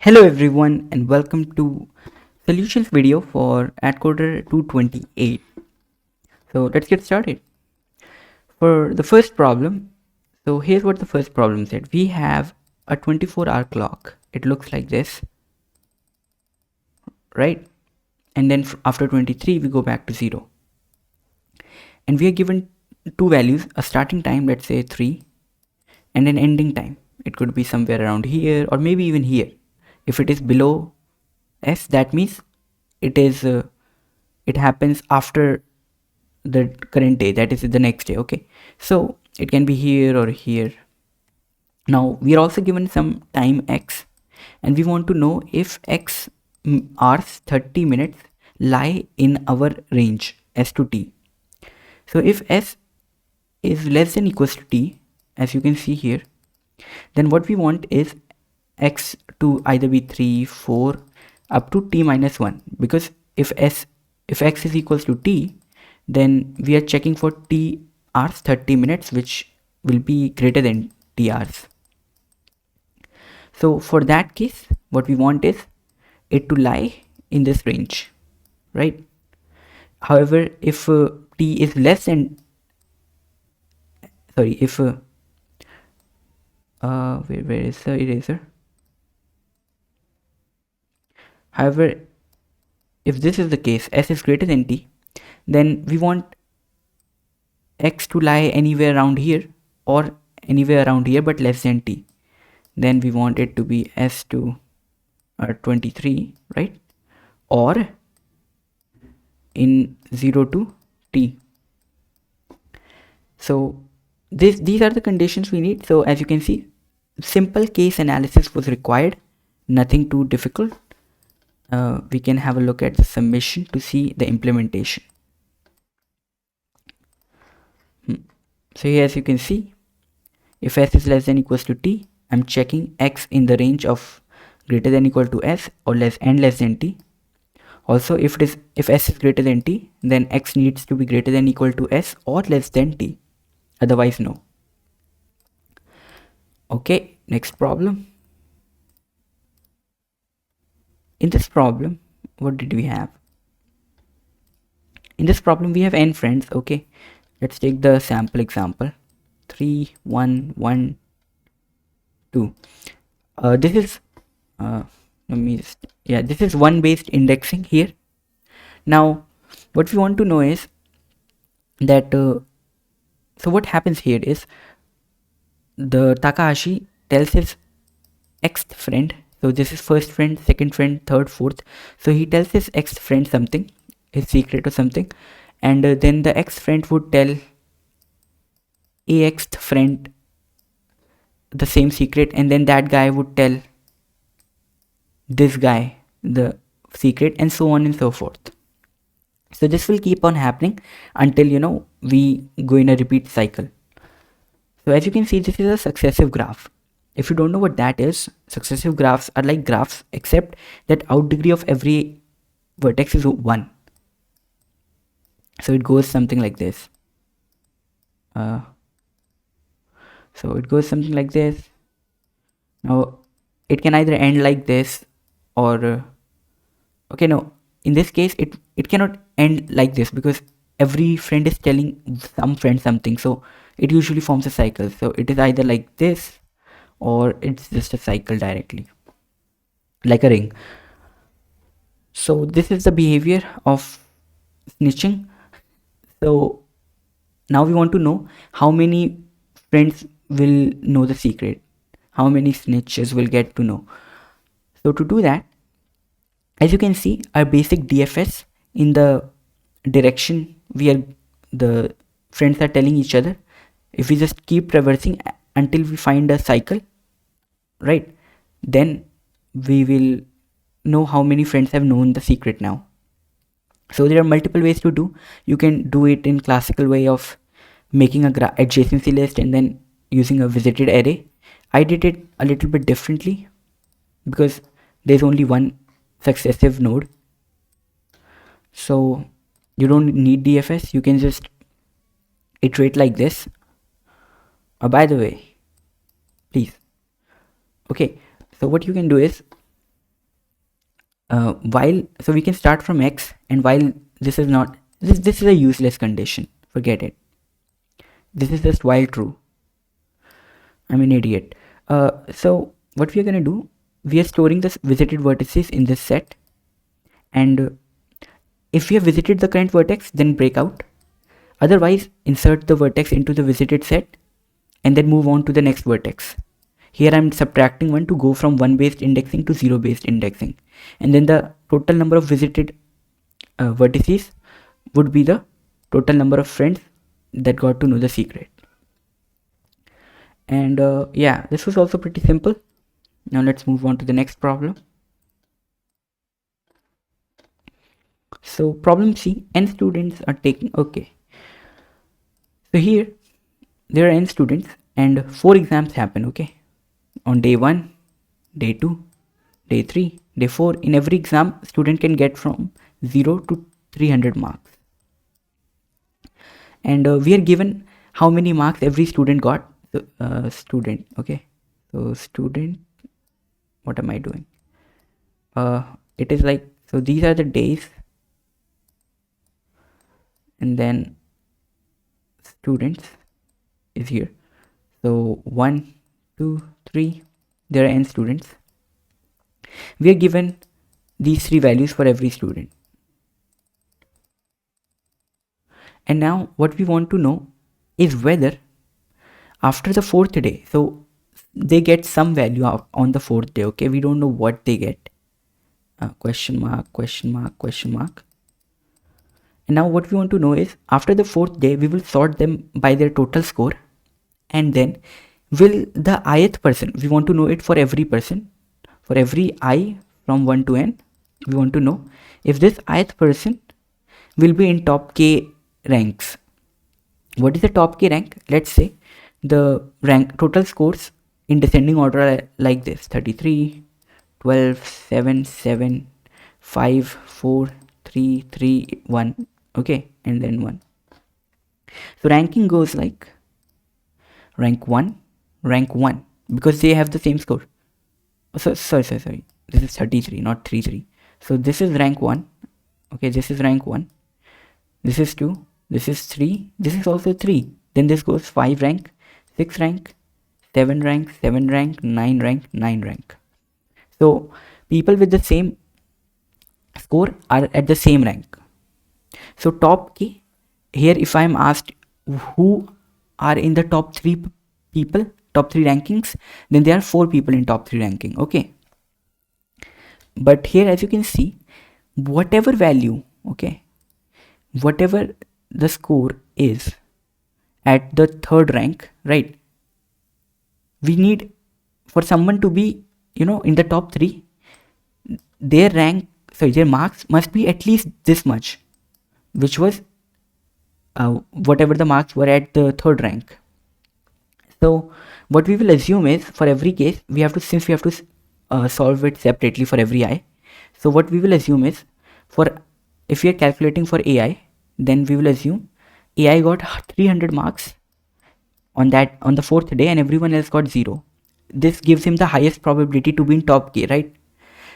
Hello everyone and welcome to solutions video for AdCoder 228. So let's get started. For the first problem, so here's what the first problem said. We have a 24-hour clock. It looks like this, right? And then after 23 we go back to 0. And we are given two values, a starting time, let's say 3, and an ending time. It could be somewhere around here or maybe even here. If it is below s, that means it happens after the current day, that is the next day. Okay, so it can be here or here. Now we are also given some time x, and we want to know if x hours 30 minutes lie in our range s to t. So if s is less than equals to t, as you can see here, then what we want is x to either be 3, 4 up to t minus 1, because if x is equals to t, then we are checking for t hours 30 minutes, which will be greater than t hours. So for that case, what we want is it to lie in this range, right? However, if t is less than, sorry, if where is the eraser? However, if this is the case, s is greater than t, then we want x to lie anywhere around here or anywhere around here but less than t. Then we want it to be s to 23, right? Or in 0 to t. So these are the conditions we need. So as you can see, simple case analysis was required, nothing too difficult. We can have a look at the submission to see the implementation. So here, as you can see, if s is less than equals to t, I'm checking x in the range of greater than equal to s or less than t. Also, if s is greater than t, then x needs to be greater than equal to s or less than t. Otherwise, no. Okay, next problem. In this problem, what did we have? In this problem, we have n friends. Okay, let's take the sample example. 3, 1, 1, 2. This is this is one based indexing here. Now what we want to know is that so what happens here is the Takahashi tells his xth friend, so this is first friend, second friend, third, fourth, so he tells his xth friend something, his secret or something, and then the x friend would tell a xth friend the same secret, and then that guy would tell this guy the secret, and so on and so forth. So this will keep on happening until we go in a repeat cycle. So as you can see, this is a successive graph. If you don't know what that is, successive graphs are like graphs except that out degree of every vertex is 1. So it goes something like this. So it goes something like this. Now it can either end like this or okay, no, in this case it cannot end like this because every friend is telling some friend something, so it usually forms a cycle. So it is either like this or it's just a cycle directly, like a ring. So this is the behavior of snitching. So now we want to know how many friends will know the secret, how many snitches will get to know. So to do that, as you can see, our basic DFS in the direction the friends are telling each other, if we just keep traversing until we find a cycle, right, then we will know how many friends have known the secret now. So there are multiple ways to do. You can do it in classical way of making a adjacency list and then using a visited array. I did it a little bit differently because there's only one successive node, so you don't need DFS. You can just iterate like this. By the way, please, okay, so what you can do is while, so we can start from x, and while this is not, this is a useless condition, forget it, this is just while true. I'm an idiot. So what we are going to do, we are storing the visited vertices in this set, and if we have visited the current vertex, then break out. Otherwise, insert the vertex into the visited set and then move on to the next vertex. Here I'm subtracting 1 to go from 1 based indexing to 0 based indexing, and then the total number of visited vertices would be the total number of friends that got to know the secret. And yeah, this was also pretty simple. Now let's move on to the next problem. So problem C, n students are taking, okay, so here there are n students and 4 exams happen, okay, on day 1, day 2, day 3, day 4. In every exam, student can get from 0 to 300 marks, and we are given how many marks every student got. Student, okay, so student, what am I doing? It is like, so these are the days, and then students is here. So 1, 2, 3, there are n students. We are given these 3 values for every student. And now what we want to know is whether after the 4th day, so they get some value on the 4th day, okay, we don't know what they get. Question mark, question mark, question mark. And now what we want to know is after the 4th day, we will sort them by their total score, and then will the ith person, we want to know it for every person, for every I from 1 to n, we want to know if this ith person will be in top k ranks. What is the top k rank? Let's say the rank total scores in descending order are like this: 33, 12, 7, 7, 5, 4, 3, 3, 1, okay, and then 1. So ranking goes like rank 1, because they have the same score. So sorry, this is 33, not 33. So this is rank 1, okay, this is rank 1, this is 2, this is 3, this is also 3, then this goes 5 rank, 6 rank, 7 rank, 7 rank, 9 rank, 9 rank. So people with the same score are at the same rank. So top k, here if I am asked who are in the top 3 people, top 3 rankings, then there are 4 people in top 3 ranking, okay. But here as you can see, whatever value, okay, whatever the score is at the 3rd rank, right, we need for someone to be, you know, in the top 3, their rank, sorry, their marks must be at least this much, which was whatever the marks were at the 3rd rank. So what we will assume is for every case we have to, since we have to solve it separately for every I, so what we will assume is for, if we are calculating for AI, then we will assume AI got 300 marks on that, on the 4th day, and everyone else got 0. This gives him the highest probability to be in top k, right?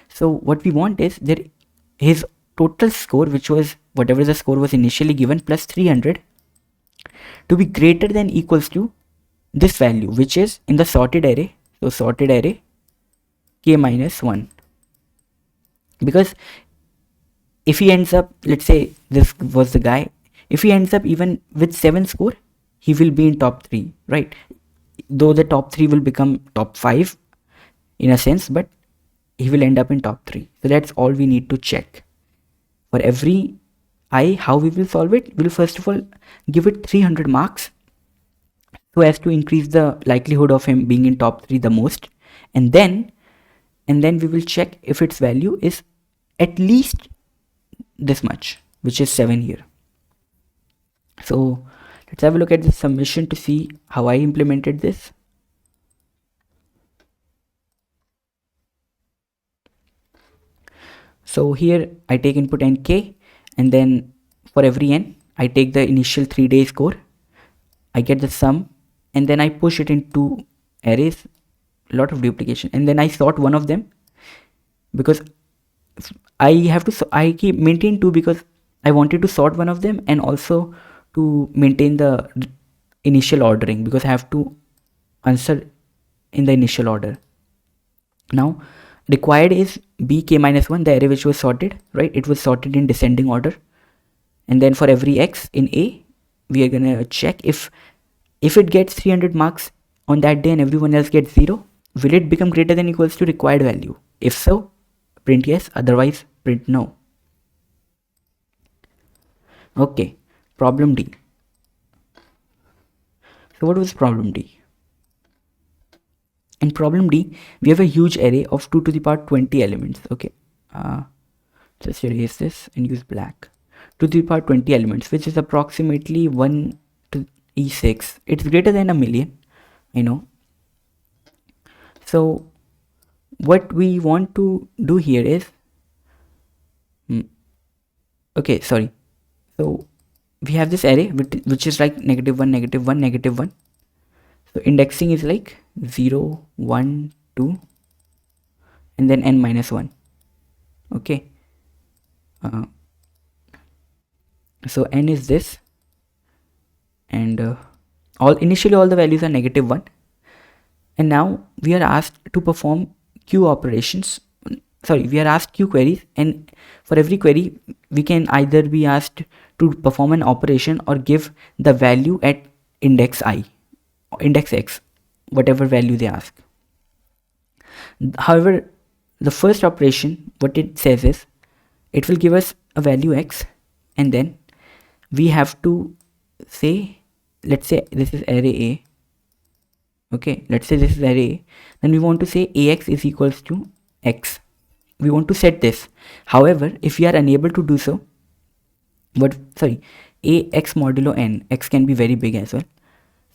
So what we want is that his total score, which was whatever the score was initially given, plus 300, to be greater than equals to this value, which is in the sorted array. So sorted array k minus 1, because if he ends up, let's say this was the guy, if he ends up even with 7 score, he will be in top 3, right? Though the top 3 will become top 5 in a sense, but he will end up in top 3. So that's all we need to check. For every I, how we will solve it? We'll first of all give it 300 marks so as to increase the likelihood of him being in top 3 the most, and then we will check if its value is at least this much, which is 7 here. So let's have a look at the submission to see how I implemented this. So here I take input nk, and then for every n I take the initial 3-day score, I get the sum, and then I push it into arrays, a lot of duplication, and then I sort one of them, because I keep maintain 2 because I wanted to sort one of them, and also to maintain the initial ordering, because I have to answer in the initial order. Now required is bk minus 1, the array which was sorted, right? It was sorted in descending order, and then for every x in a, we are gonna check if it gets 300 marks on that day and everyone else gets 0, will it become greater than equals to required value? If so, print yes, otherwise print no. Okay, problem D. So what was problem D? In problem D, we have a huge array of 2 to the power 20 elements. Okay, just erase this and use black. 2 to the power 20 elements, which is approximately 1 to e6. It's greater than a million, I know. So what we want to do here is, okay, sorry. So we have this array which is like -1, -1, -1. So indexing is like 0, 1, 2, and then n minus 1. Okay. So n is this, and initially all the values are -1, and now we are asked to perform q operations. Sorry, we are asked q queries, and for every query we can either be asked to perform an operation or give the value at index I, index x, whatever value they ask. However, the first operation, what it says is, it will give us a value x, and then we have to say, let's say this is array A. Okay, let's say this is array A. Then we want to say ax is equals to x. We want to set this. However, if we are unable to do so, ax modulo n, x can be very big as well.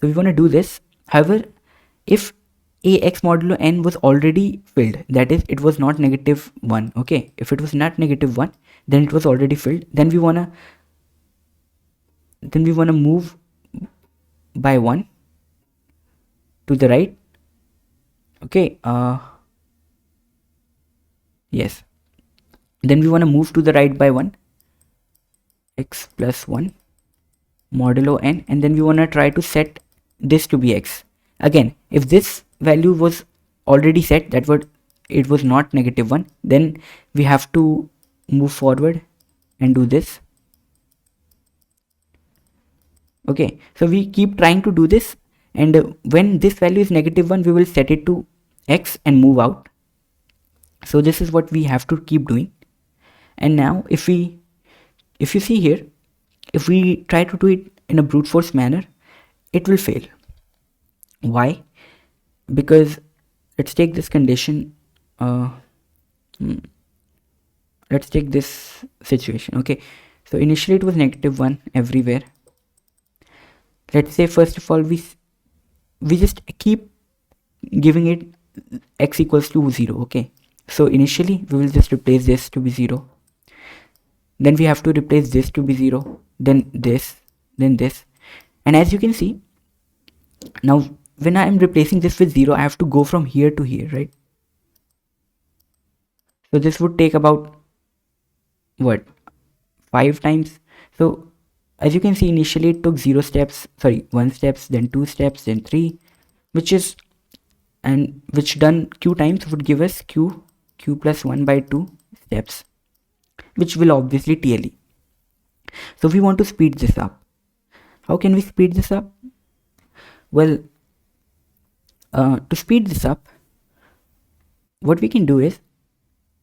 So we want to do this. However, if ax modulo n was already filled, that is, it was not -1. Okay, if it was not -1, then it was already filled. Then we wanna move by 1 to the right. Okay, yes, then we want to move to the right by 1, x plus 1 modulo n, and then we want to try to set this to be x. Again, if this value was already set, that would, it was not -1, then we have to move forward and do this. Okay, so we keep trying to do this, and when this value is -1, we will set it to x and move out. So this is what we have to keep doing. And now if you see here, if we try to do it in a brute force manner, it will fail. Why? Because let's take this condition, let's take this situation. Okay, so initially it was -1 everywhere. Let's say first of all we just keep giving it x equals to 0. Okay, so initially we will just replace this to be 0, then we have to replace this to be 0, then this, then this, and as you can see, now when I am replacing this with 0, I have to go from here to here, right? So this would take about what, 5 times. So as you can see, initially it took 1 steps, then 2 steps, then 3, which done q times would give us q plus 1 by 2 steps, which will obviously TLE. So we want to speed this up. How can we speed this up? Well, to speed this up, what we can do is,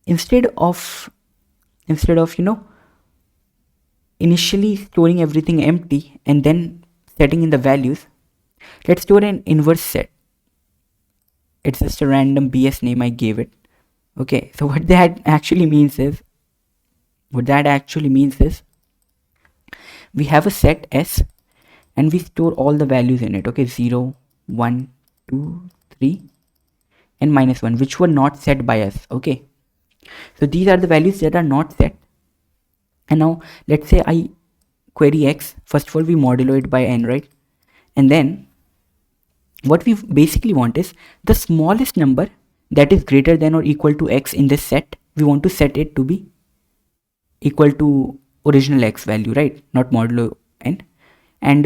instead of initially storing everything empty and then setting in the values, let's store an inverse set. It's just a random BS name I gave it. Okay, so what that actually means is we have a set S and we store all the values in it. Okay, 0, 1, 2, 3 and -1, which were not set by us. Okay, so these are the values that are not set. And now let's say I query x. First of all, we modulo it by n, right? And then what we basically want is the smallest number that is greater than or equal to x in this set we want to set it to be equal to original x value, right? Not modulo n. And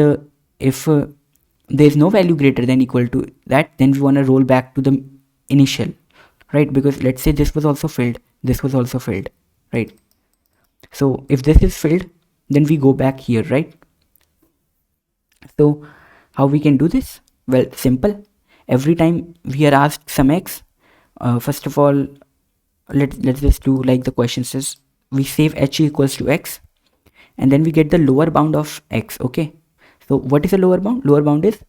if there is no value greater than equal to that, then we want to roll back to the initial, right? Because let's say this was also filled, this was also filled, right? So if this is filled, then we go back here, right? So how we can do this? Well, simple. Every time we are asked some x, first of all, let's just do like the question says, we save h equals to x, and then we get the lower bound of x. Okay, so what is the lower bound? Lower bound is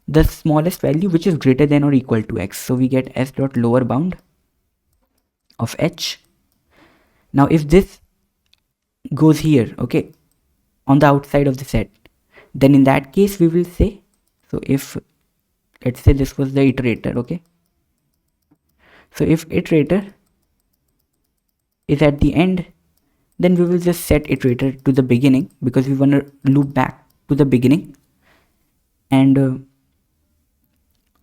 the smallest value which is greater than or equal to x. So we get s dot lower bound of h. Now if this goes here, okay, on the outside of the set, then in that case we will say, so if let's say this was the iterator, okay, so if iterator is at the end, then we will just set iterator to the beginning, because we want to loop back to the beginning. And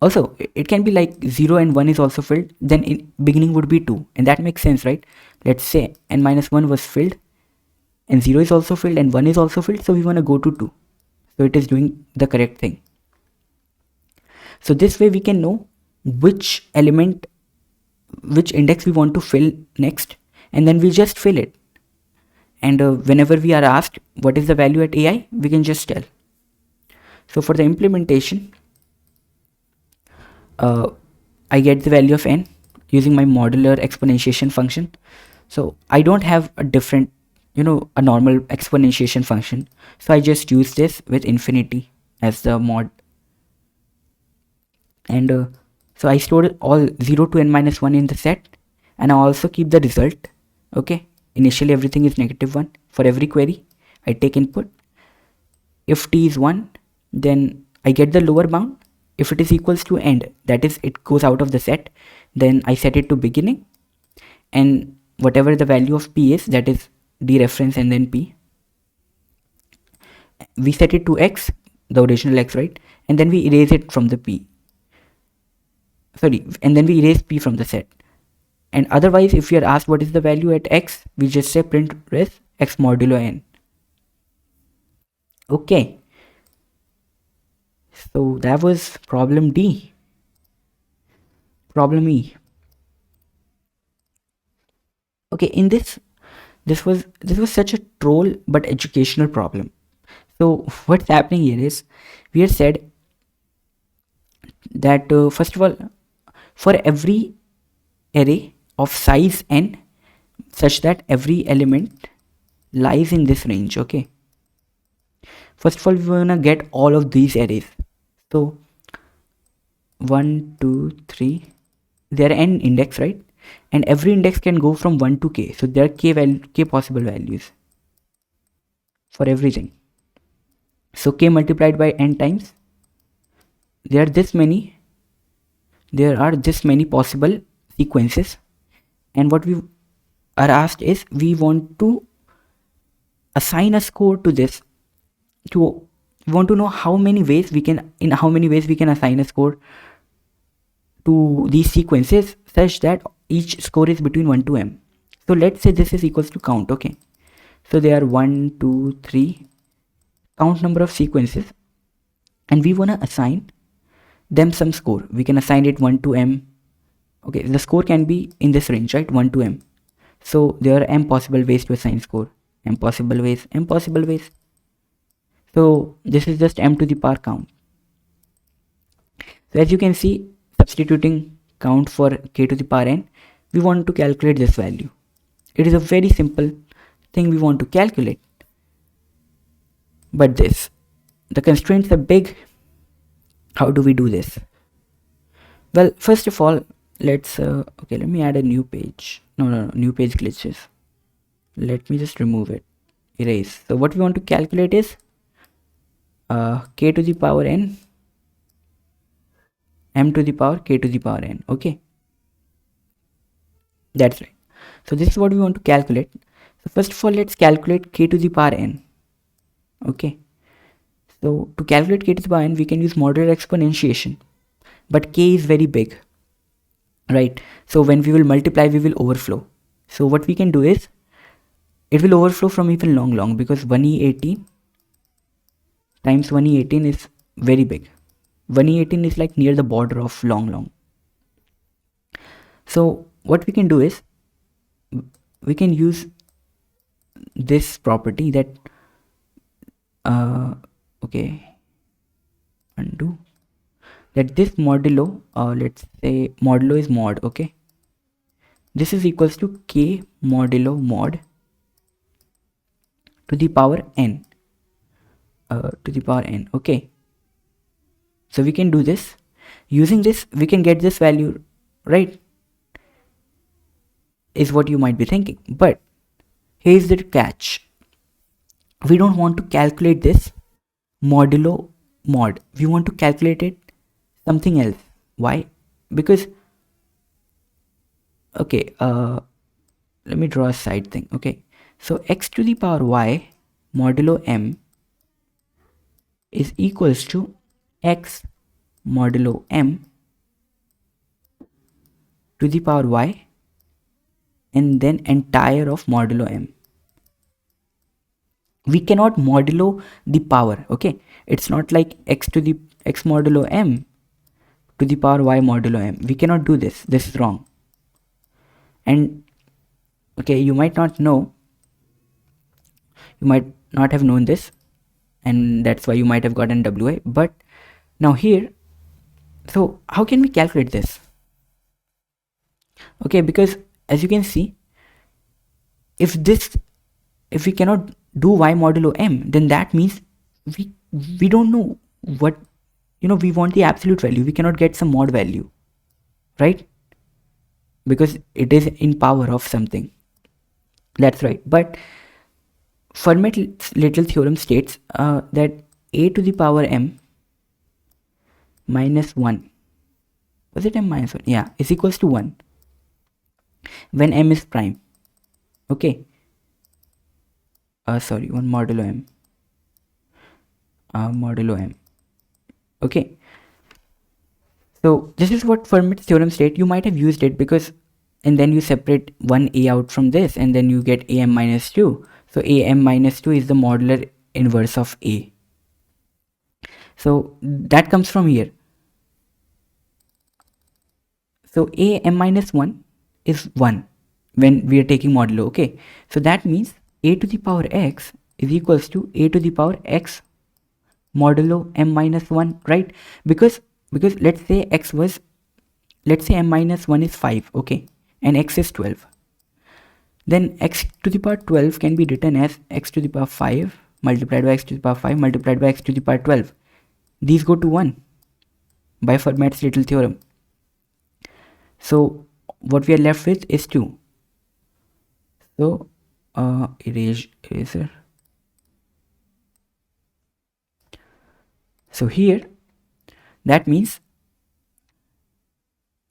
also it can be like 0 and 1 is also filled, then in beginning would be 2, and that makes sense, right? Let's say n minus 1 was filled and 0 is also filled and 1 is also filled, so we want to go to 2, so it is doing the correct thing. So this way we can know which element, which index we want to fill next, and then we just fill it. And whenever we are asked what is the value at ai, we can just tell. So for the implementation, I get the value of n using my modular exponentiation function. So I don't have a different, a normal exponentiation function, so I just use this with infinity as the mod. And so I stored all 0 to n minus 1 in the set, and I also keep the result. Okay, initially everything is -1. For every query I take input. If t is 1, then I get the lower bound. If it is equals to end, that is it goes out of the set, then I set it to beginning, and whatever the value of p is, that is dereference and then p, we set it to x, the original x, right? And then we erase it from the p, and then we erase p from the set. And otherwise, if we are asked what is the value at x, we just say print res x modulo n. Okay, so that was problem D. Problem E. Okay, in this was such a troll but educational problem. So what's happening here is, we have said that first of all, for every array of size n such that every element lies in this range, okay, first of all we want to get all of these arrays. So 1 2 3, there are n index, right? And every index can go from 1 to k, so there are k possible values for everything. So k multiplied by n times, there are this many possible sequences, and what we are asked is, we want to assign a score to this. We want to know how many ways we can assign a score to these sequences such that each score is between 1 to m. So let's say this is equals to count, okay? So there are 1 2 3 count number of sequences, and we want to assign them some score. We can assign it 1 to m. Okay, the score can be in this range, right? 1 to m. So there are m possible ways to assign score. M possible ways. So this is just m to the power count. So as you can see, substituting count for k to the power n, we want to calculate this value. It is a very simple thing we want to calculate. But the constraints are big. How do we do this? Well, first of all, let's okay, let me add a new page. No, new page glitches. Let me just remove it. Erase. So what we want to calculate is k to the power n, m to the power k to the power n. Okay, that's right. So this is what we want to calculate. So first of all, let's calculate k to the power n. Okay, so to calculate k to the power n, we can use modular exponentiation, but k is very big, right? So when we will multiply, we will overflow, So what we can do is, it will overflow from even long, because 1e18 times 1e18 is very big. 1e18 is like near the border of long. So what we can do is, we can use this property that okay, undo, that this modulo, let's say modulo is mod, okay, this is equals to k modulo mod to the power n, okay. So we can do this. Using this, we can get this value, right? Is what you might be thinking. But here's the catch. We don't want to calculate this modulo mod. We want to calculate it something else. Why? Because, okay, let me draw a side thing. Okay, so x to the power y modulo m is equals to x modulo m to the power y and then entire of modulo m. We cannot modulo the power, okay? It's not like x to the x modulo m to the power y modulo m. We cannot do this. This is wrong. And okay, you might not know, you might not have known this, and that's why you might have gotten WI. But now here, so how can we calculate this? Okay, because as you can see, if we cannot do y modulo m, then that means we don't know what, we want the absolute value. We cannot get some mod value, right? Because it is in power of something. That's right. But Fermat's little theorem states that a to the power m minus 1, was it m minus 1? Yeah, is equals to 1 when m is prime. Okay. Sorry, 1 modulo m. Modulo m. Okay. So this is what Fermat's theorem states. You might have used it because, and then you separate one a out from this, and then you get am minus 2. So am minus 2 is the modular inverse of a. So that comes from here. So am minus 1 is 1 when we are taking modulo, okay? So that means a to the power x is equals to a to the power x modulo m minus 1, right? Because let's say m minus 1 is 5, okay, and x is 12. Then x to the power 12 can be written as x to the power 5 multiplied by x to the power 5 multiplied by x to the power 12. These go to 1 by Fermat's little theorem. So what we are left with is 2. So eraser. So here, that means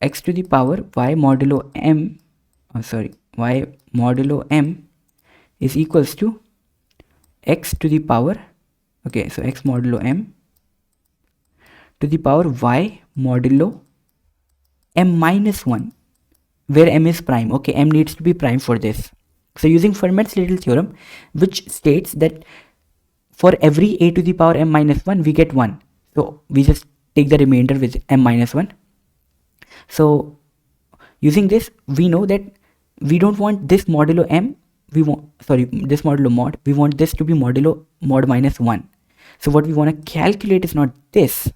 x to the power y modulo m, y modulo m is equals to x to the power, okay, so x modulo m to the power y modulo m minus 1, where m is prime. Okay, m needs to be prime for this. So using Fermat's little theorem, which states that for every a to the power m minus 1, we get 1. So we just take the remainder with m minus 1. So using this, we know that we don't want this modulo m, this modulo mod, we want this to be modulo mod minus 1. So what we want to calculate is not this.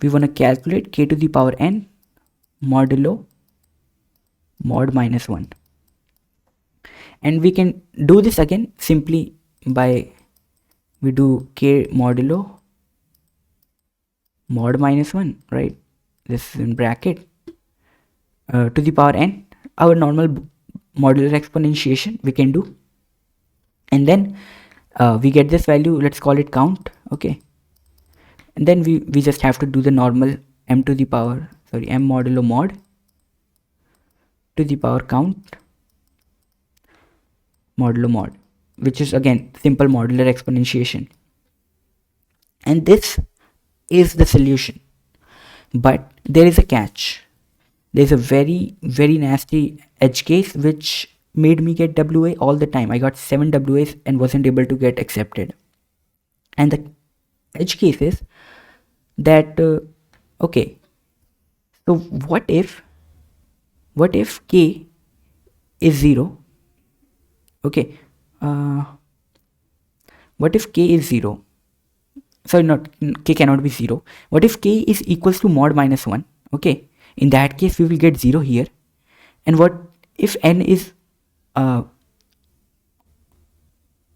We want to calculate k to the power n modulo mod minus 1. And we can do this again simply by, we do k modulo mod minus 1, right? This is in bracket to the power n, our normal modular exponentiation we can do, and then we get this value, let's call it count, okay, and then we just have to do the normal m to the power, m modulo mod to the power count modulo mod, which is again simple modular exponentiation. And this is the solution. But there is a catch. There's a very, very nasty edge case which made me get WA all the time. I got 7 WAs and wasn't able to get accepted. And the edge case is that okay, so what if K is 0? Okay, what if K is 0? Sorry, not K cannot be 0. What if K is equals to mod minus 1? Okay, in that case we will get 0 here. And what if N is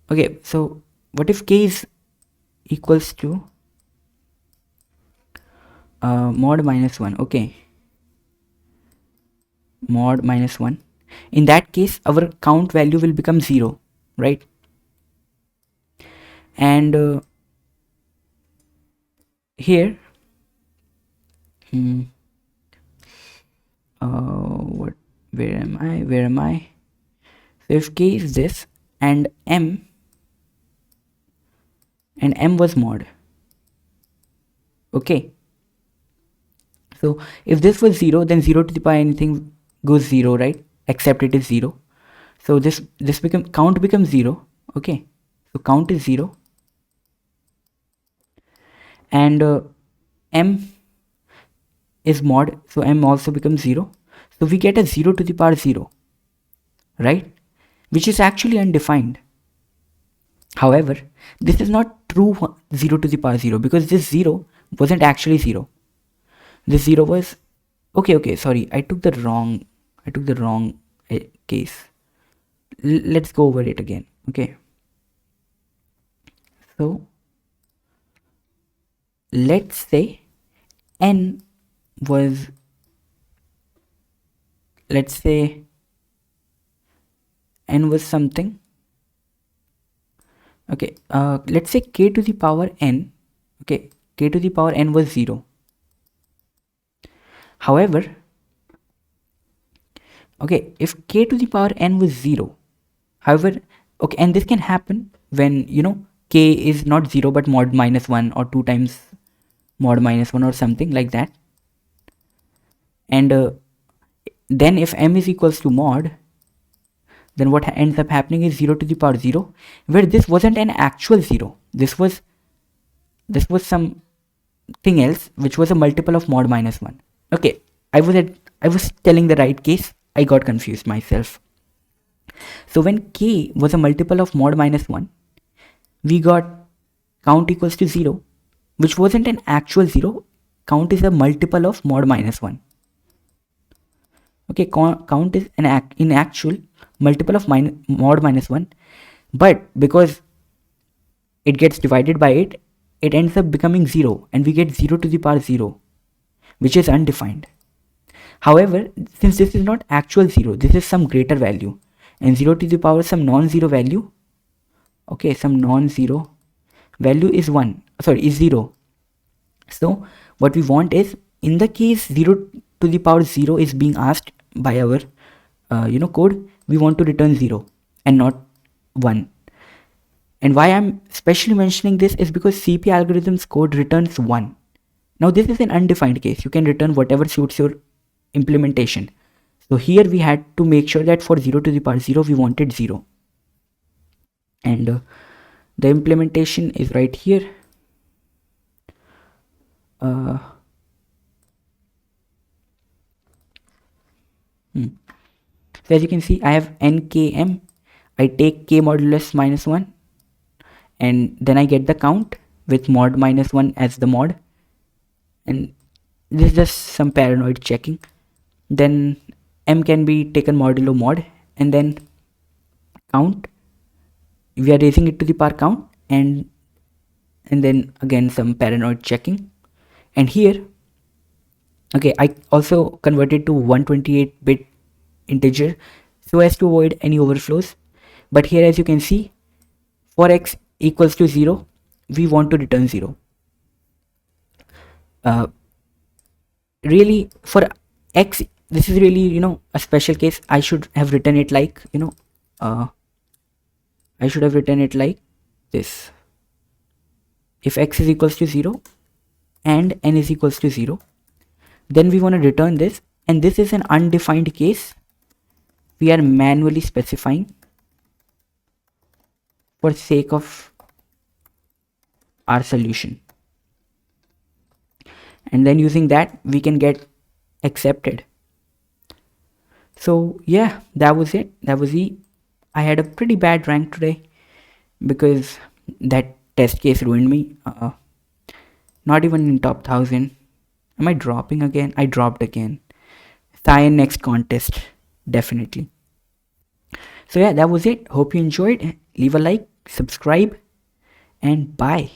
okay, so what if K is equals to mod minus 1? Okay, mod minus 1. In that case our count value will become 0, right? And here where am I? So if K is this and M was mod, okay, so if this was 0, then 0 to the power anything goes 0, right? Except it is 0. So this count becomes 0. Okay, so count is 0, and M is mod, so M also becomes 0. So we get a 0 to the power 0, right? Which is actually undefined. However, this is not true 0 to the power 0, because this 0 wasn't actually 0. This 0 was okay, sorry, I took the wrong case. Let's go over it again. Okay, so let's say N was, let's say N was something. Okay, let's say K to the power N. Okay, K to the power N was 0. However, okay, if K to the power N was 0, however, okay, and this can happen when, you know, K is not 0 but mod minus 1 or 2 times mod minus 1 or something like that. And then if M is equals to mod, then what ends up happening is 0 to the power 0, where this wasn't an actual 0. This was something else, which was a multiple of mod minus 1. Okay, I was telling the right case. I got confused myself. So when K was a multiple of mod minus 1, we got count equals to 0, which wasn't an actual 0. Count is a multiple of mod minus 1. Okay, count is in actual multiple of mod minus 1, but because it gets divided by it, it ends up becoming 0, and we get 0 to the power 0, which is undefined. However, since this is not actual 0, this is some greater value, and 0 to the power some non-zero value. Okay, some non-zero value is 1, sorry, is 0. So what we want is, in the case 0 to the power 0 is being asked by our code, we want to return 0 and not 1. And why I'm specially mentioning this is because CP algorithms code returns 1. Now this is an undefined case. You can return whatever suits your implementation. So here we had to make sure that for 0 to the power 0 we wanted 0. And the implementation is right here. So as you can see, I have nkm. I take k modulus minus 1, and then I get the count with mod minus 1 as the mod, and this is just some paranoid checking. Then m can be taken modulo mod, and then count, we are raising it to the power count, and then again some paranoid checking. And here, okay, I also converted to 128-bit integer so as to avoid any overflows. But here, as you can see, for x equals to 0, we want to return 0. Really, for x, this is really, a special case. I should have written it like, I should have written it like this. If x is equals to 0 and n is equals to 0, then we want to return this, and this is an undefined case. we are manually specifying for sake of our solution, and then using that we can get accepted. So yeah, that was it. That was it. I had a pretty bad rank today because that test case ruined me. Not even in top 1000. Am I dropping again? I dropped again. Cyan next contest, definitely. So yeah, that was it. Hope you enjoyed. Leave a like, subscribe, and bye.